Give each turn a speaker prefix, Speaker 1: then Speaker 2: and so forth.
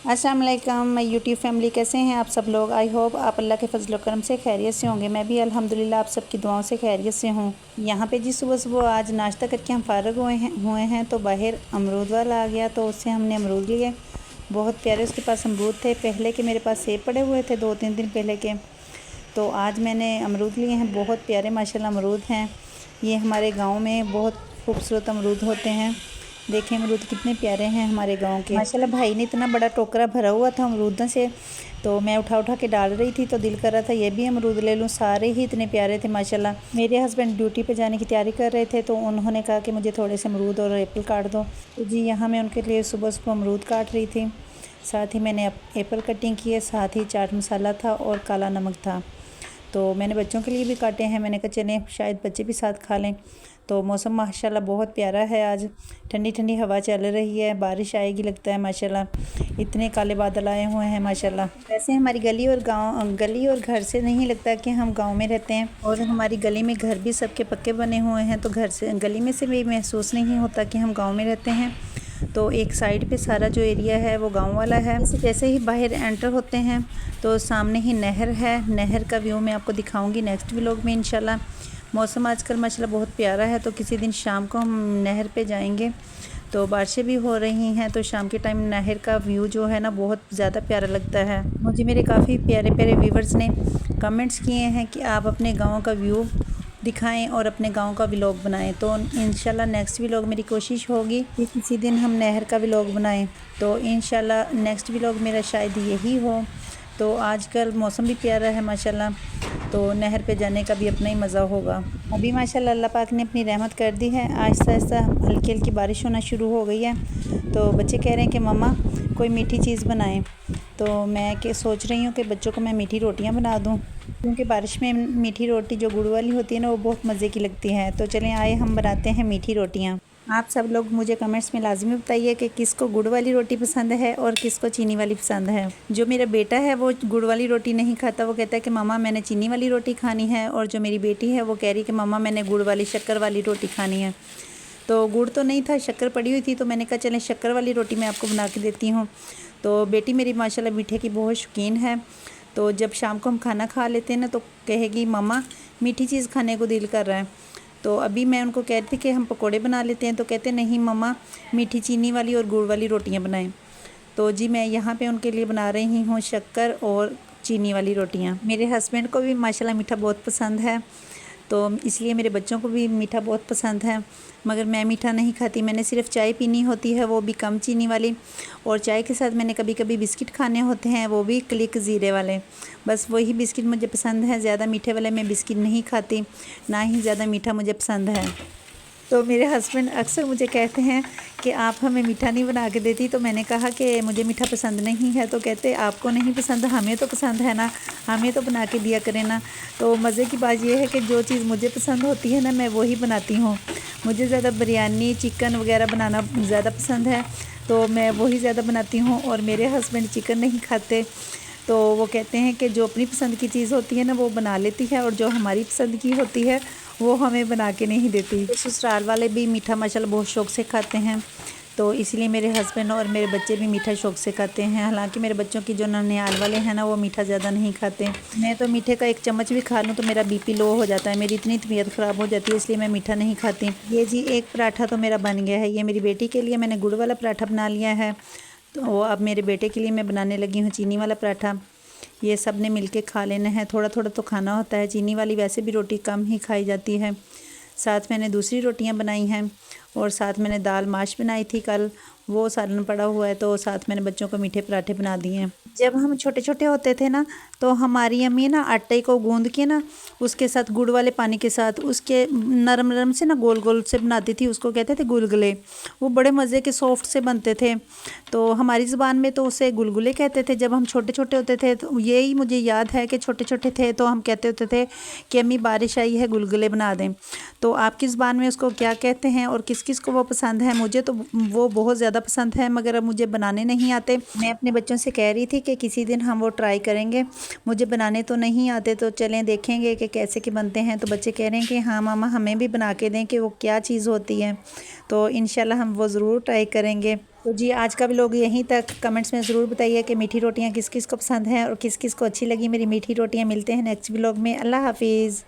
Speaker 1: अस्सलाम वालेकुम YouTube family, कैसे हैं आप सब लोग। आई होप आप अल्लाह के फजल करम से खैरियत से होंगे। मैं भी अल्हम्दुलिल्लाह आप सबकी दुआओं से खैरियत से हूँ। यहाँ पे जी सुबह सुबह आज नाश्ता करके हम फ़ारग हुए हैं तो बाहर अमरूद वाला आ गया, तो उससे हमने अमरूद लिए। बहुत प्यारे उसके पास अमरूद थे। पहले के मेरे पास सेब पड़े हुए थे 2-3 दिन पहले के, तो आज मैंने अमरूद लिए हैं। बहुत प्यारे माशाल्लाह अमरूद हैं। ये हमारे गाँव में बहुत खूबसूरत अमरूद होते हैं। देखें अमरूद कितने प्यारे हैं हमारे गांव के। माशाल्लाह भाई ने इतना बड़ा टोकरा भरा हुआ था अमरूदों से, तो मैं उठा उठा के डाल रही थी, तो दिल कर रहा था ये भी अमरूद ले लूँ। सारे ही इतने प्यारे थे माशाल्लाह। मेरे हस्बैंड ड्यूटी पे जाने की तैयारी कर रहे थे, तो उन्होंने कहा कि मुझे थोड़े से अमरूद और एप्पल काट दो। तो जी यहाँ मैं उनके लिए सुबह सुबह अमरूद काट रही थी। साथ ही मैंने एप्पल कटिंग की है, साथ ही चाट मसाला था और काला नमक था। तो मैंने बच्चों के लिए भी काटे हैं। मैंने कहा चलें शायद बच्चे भी साथ खा लें। तो मौसम माशाल्लाह बहुत प्यारा है। आज ठंडी ठंडी हवा चल रही है, बारिश आएगी लगता है माशाल्लाह। इतने काले बादल आए हुए हैं माशाल्लाह। वैसे हमारी गली और घर से नहीं लगता कि हम गांव में रहते हैं, और हमारी गली में घर भी सबके पक्के बने हुए हैं, तो घर से गली में से भी महसूस नहीं होता कि हम गाँव में रहते हैं। तो एक साइड पे सारा जो एरिया है वो गांव वाला है। जैसे ही बाहर एंटर होते हैं तो सामने ही नहर है। नहर का व्यू मैं आपको दिखाऊंगी नेक्स्ट व्लॉग में इंशाल्लाह। मौसम आजकल माशाल्लाह बहुत प्यारा है, तो किसी दिन शाम को हम नहर पे जाएंगे। तो बारिशें भी हो रही हैं, तो शाम के टाइम नहर का व्यू जो है ना बहुत ज़्यादा प्यारा लगता है। मुझे मेरे काफ़ी प्यारे प्यारे व्यूवर्स ने कमेंट्स किए हैं कि आप अपने गाँव का व्यू दिखाएं और अपने गांव का व्लॉग बनाएं। तो इंशाल्लाह नेक्स्ट व्लॉग मेरी कोशिश होगी कि किसी दिन हम नहर का व्लॉग बनाएं। तो इंशाल्लाह नेक्स्ट व्लॉग मेरा शायद यही हो। तो आजकल मौसम भी प्यारा है माशाल्लाह, तो नहर पे जाने का भी अपना ही मज़ा होगा। अभी माशाल्लाह अल्लाह पाक ने अपनी रहमत कर दी है। आहिस्ता आहिस्ता हल्की हल्की बारिश होना शुरू हो गई है। तो बच्चे कह रहे हैं कि मम्मा कोई मीठी चीज़ बनाएं। तो मैं सोच रही हूँ कि बच्चों को मैं मीठी रोटियाँ बना दूँ, क्योंकि बारिश में मीठी रोटी जो गुड़ वाली होती है ना वो बहुत मज़े की लगती है। तो चलें आए हम बनाते हैं मीठी रोटियाँ। आप सब लोग मुझे कमेंट्स में लाजमी बताइए कि किसको गुड़ वाली रोटी पसंद है और किसको चीनी वाली पसंद है। जो मेरा बेटा है वो गुड़ वाली रोटी नहीं खाता, वो कहता है कि मम्मा मैंने चीनी वाली रोटी खानी है। और जो मेरी बेटी है वो कह रही है कि मम्मा मैंने गुड़ वाली शक्कर वाली रोटी खानी है। तो गुड़ तो नहीं था, शक्कर पड़ी हुई थी, तो मैंने कहा चलें शक्कर वाली रोटी मैं आपको बना के देती हूँ। तो बेटी मेरी माशाल्लाह मीठे की बहुत शौकीन है। तो जब शाम को हम खाना खा लेते हैं ना तो कहेगी मम्मा मीठी चीज़ खाने को दिल कर रहा है। तो अभी मैं उनको कह रही थी कि हम पकोड़े बना लेते हैं, तो कहते नहीं मम्मा मीठी चीनी वाली और गुड़ वाली रोटियां बनाएं। तो जी मैं यहाँ पे उनके लिए बना रही हूँ शक्कर और चीनी वाली रोटियाँ। मेरे हस्बैंड को भी माशाल्लाह मीठा बहुत पसंद है, तो इसलिए मेरे बच्चों को भी मीठा बहुत पसंद है। मगर मैं मीठा नहीं खाती, मैंने सिर्फ चाय पीनी होती है, वो भी कम चीनी वाली। और चाय के साथ मैंने कभी कभी बिस्किट खाने होते हैं, वो भी क्लिक ज़ीरे वाले। बस वही बिस्किट मुझे पसंद है, ज़्यादा मीठे वाले मैं बिस्किट नहीं खाती, ना ही ज़्यादा मीठा मुझे पसंद है। तो मेरे हस्बैंड अक्सर मुझे कहते हैं कि आप हमें मीठा नहीं बना के देती। तो मैंने कहा कि मुझे मीठा पसंद नहीं है। तो कहते आपको नहीं पसंद, हमें तो पसंद है ना, हमें तो बना के दिया करें ना। तो मज़े की बात यह है कि जो चीज़ मुझे पसंद होती है ना मैं वही बनाती हूँ। मुझे ज़्यादा बिरयानी चिकन वगैरह बनाना ज़्यादा पसंद है, तो मैं वही ज़्यादा बनाती हूँ। और मेरे हस्बैंड चिकन नहीं खाते, तो वो कहते हैं कि जो अपनी पसंद की चीज़ होती है ना वो बना लेती है, और जो हमारी पसंद की होती है वो हमें बना के नहीं देती। ससुराल वाले भी मीठा माशाल्लाह बहुत शौक़ से खाते हैं, तो इसलिए मेरे हस्बैंड और मेरे बच्चे भी मीठा शौक़ से खाते हैं। हालांकि मेरे बच्चों की जो ननिहाल वाले हैं ना वो मीठा ज़्यादा नहीं खाते। मैं तो मीठे का एक चम्मच भी खा लूँ तो मेरा बीपी लो हो जाता है, मेरी इतनी तबीयत ख़राब हो जाती है, इसलिए मैं मीठा नहीं खाती। ये जी एक पराठा तो मेरा बन गया है। ये मेरी बेटी के लिए मैंने गुड़ वाला पराठा बना लिया है, तो अब मेरे बेटे के लिए मैं बनाने लगी हूँ चीनी वाला पराठा। ये सब ने मिलके खा लेना है, थोड़ा थोड़ा तो खाना होता है। चीनी वाली वैसे भी रोटी कम ही खाई जाती है। साथ मैंने दूसरी रोटियां बनाई हैं, और साथ मैंने दाल माश बनाई थी कल, वो सालन पड़ा हुआ है। तो साथ मैंने बच्चों को मीठे पराठे बना दिए हैं। जब हम छोटे छोटे होते थे ना तो हमारी अम्मी ना आटे को गूंद के ना उसके साथ गुड़ वाले पानी के साथ उसके नरम नरम से ना गोल गोल से बनाती थी, उसको कहते थे गुलगुले। वो बड़े मज़े के सॉफ्ट से बनते थे, तो हमारी ज़ुबान में तो उसे गुलगुले कहते थे जब हम छोटे छोटे होते थे। तो यही मुझे याद है कि छोटे छोटे थे तो हम कहते होते थे कि अम्मी बारिश आई है गुलगुले बना दें। तो आपकी ज़ुबान में उसको क्या कहते हैं और किस किस को वो पसंद है? मुझे तो वो बहुत ज़्यादा पसंद है, मगर अब मुझे बनाने नहीं आते। मैं अपने बच्चों से कह रही थी कि किसी दिन हम वो ट्राई करेंगे। मुझे बनाने तो नहीं आते, तो चलें देखेंगे कि कैसे के बनते हैं। तो बच्चे कह रहे हैं कि हाँ मामा हमें भी बना के दें कि वो क्या चीज़ होती है। तो इंशाल्लाह हम वो ज़रूर ट्राई करेंगे। तो जी आज का व्लॉग यहीं तक। कमेंट्स में ज़रूर बताइए कि मीठी रोटियाँ किस किस को पसंद हैं और किस किस को अच्छी लगी मेरी मीठी रोटियाँ। मिलते हैं नेक्स्ट व्लॉग में। अल्लाह हाफिज़।